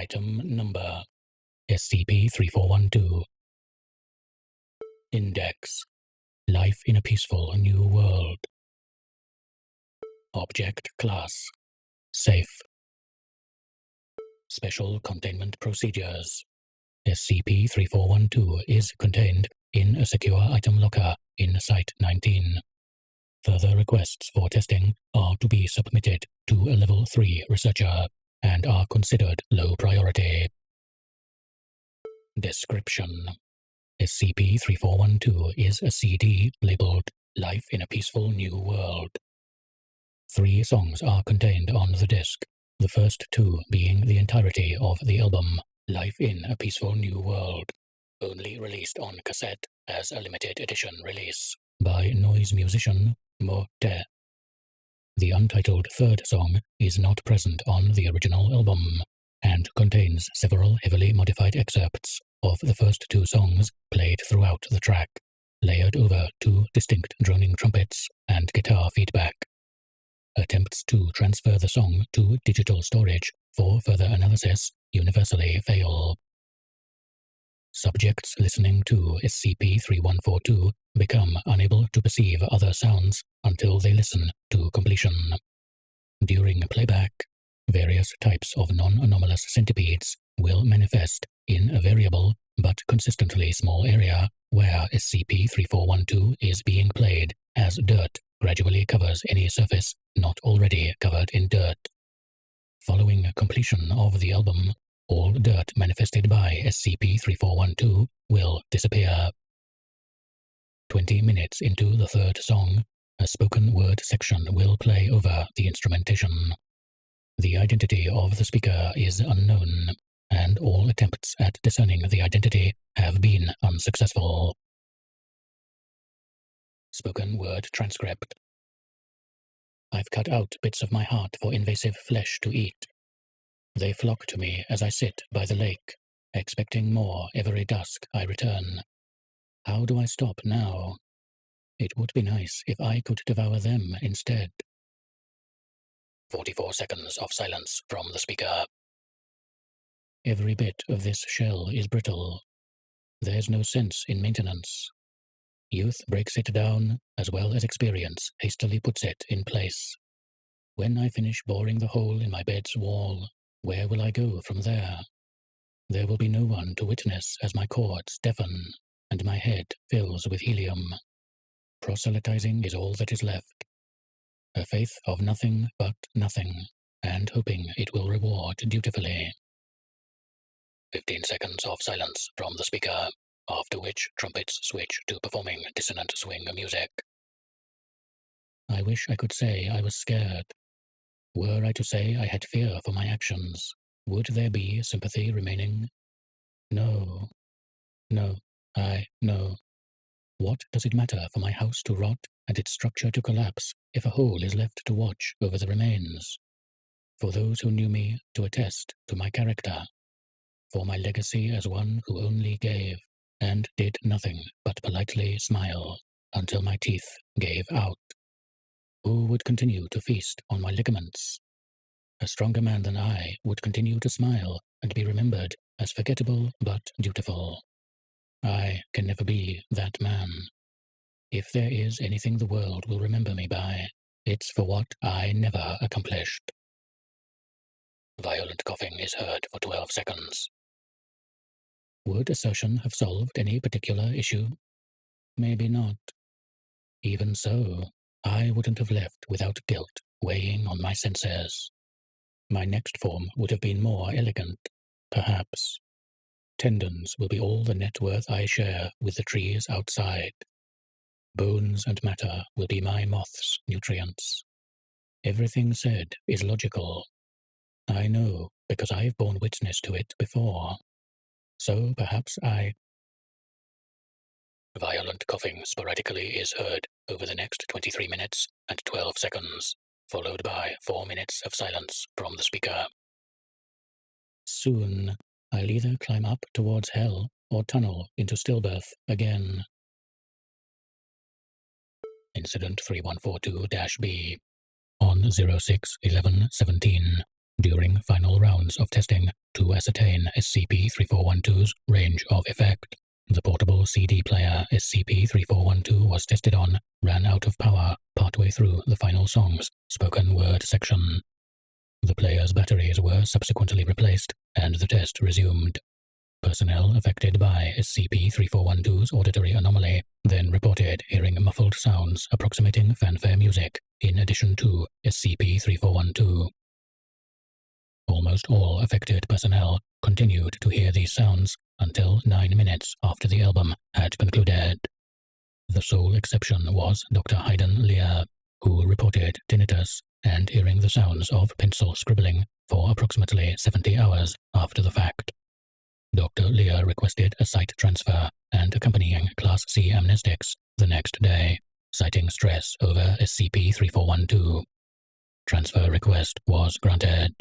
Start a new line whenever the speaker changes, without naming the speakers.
Item Number SCP-3412. Index: Life in a Peaceful New World. Object Class: Safe. Special Containment Procedures: SCP-3412 is contained in a secure item locker in Site-19. Further requests for testing are to be submitted to a Level 3 researcher and are considered low priority. Description: SCP-3412 is a CD labeled Life in a Peaceful New World. 3 songs are contained on the disc, the first 2 being the entirety of the album Life in a Peaceful New World, only released on cassette as a limited edition release by noise musician Mo Te. The untitled third song is not present on the original album, and contains several heavily modified excerpts of the first 2 songs played throughout the track, layered over 2 distinct droning trumpets and guitar feedback. Attempts to transfer the song to digital storage for further analysis universally fail. Subjects listening to SCP-3142 become unable to perceive other sounds until they listen to completion. During playback, various types of non-anomalous centipedes will manifest in a variable but consistently small area where SCP-3412 is being played, as dirt gradually covers any surface not already covered in dirt. Following completion of the album, all dirt manifested by SCP-3412 will disappear. 20 minutes into the third song, a spoken word section will play over the instrumentation. The identity of the speaker is unknown, and all attempts at discerning the identity have been unsuccessful. Spoken word transcript: I've cut out bits of my heart for invasive flesh to eat. They flock to me as I sit by the lake, expecting more every dusk I return. How do I stop now? It would be nice if I could devour them instead. 44 seconds of silence from the speaker. Every bit of this shell is brittle. There's no sense in maintenance. Youth breaks it down, as well as experience hastily puts it in place. When I finish boring the hole in my bed's wall, where will I go from there? There will be no one to witness as my cords deafen, and my head fills with helium. Proselytizing is all that is left. A faith of nothing but nothing, and hoping it will reward dutifully. 15 seconds of silence from the speaker, after which trumpets switch to performing dissonant swing music. I wish I could say I was scared. Were I to say I had fear for my actions, would there be sympathy remaining? No. No. No. What does it matter for my house to rot and its structure to collapse if a hole is left to watch over the remains? For those who knew me to attest to my character. For my legacy as one who only gave, and did nothing but politely smile until my teeth gave out. Who would continue to feast on my ligaments? A stronger man than I would continue to smile and be remembered as forgettable but dutiful. I can never be that man. If there is anything the world will remember me by, it's for what I never accomplished. Violent coughing is heard for 12 seconds. Would assertion have solved any particular issue? Maybe not. Even so, I wouldn't have left without guilt weighing on my senses. My next form would have been more elegant, perhaps. Tendons will be all the net worth I share with the trees outside. Bones and matter will be my moth's nutrients. Everything said is logical. I know because I've borne witness to it before. So perhaps Violent coughing sporadically is heard over the next 23 minutes and 12 seconds, followed by 4 minutes of silence from the speaker. Soon, I'll either climb up towards hell or tunnel into stillbirth again. Incident 3142-B. On 06/11/17, During final rounds of testing to ascertain SCP-3412's range of effect, the portable CD player SCP-3412 was tested on ran out of power partway through the final song's spoken word section. The player's batteries were subsequently replaced, and the test resumed. Personnel affected by SCP-3412's auditory anomaly then reported hearing muffled sounds approximating fanfare music, in addition to SCP-3412. Almost all affected personnel continued to hear these sounds until 9 minutes after the album had concluded. The sole exception was Dr. Hayden Lear, who reported tinnitus and hearing the sounds of pencil scribbling for approximately 70 hours after the fact. Dr. Lear requested a site transfer and accompanying Class C amnestics the next day, citing stress over SCP-3412. Transfer request was granted.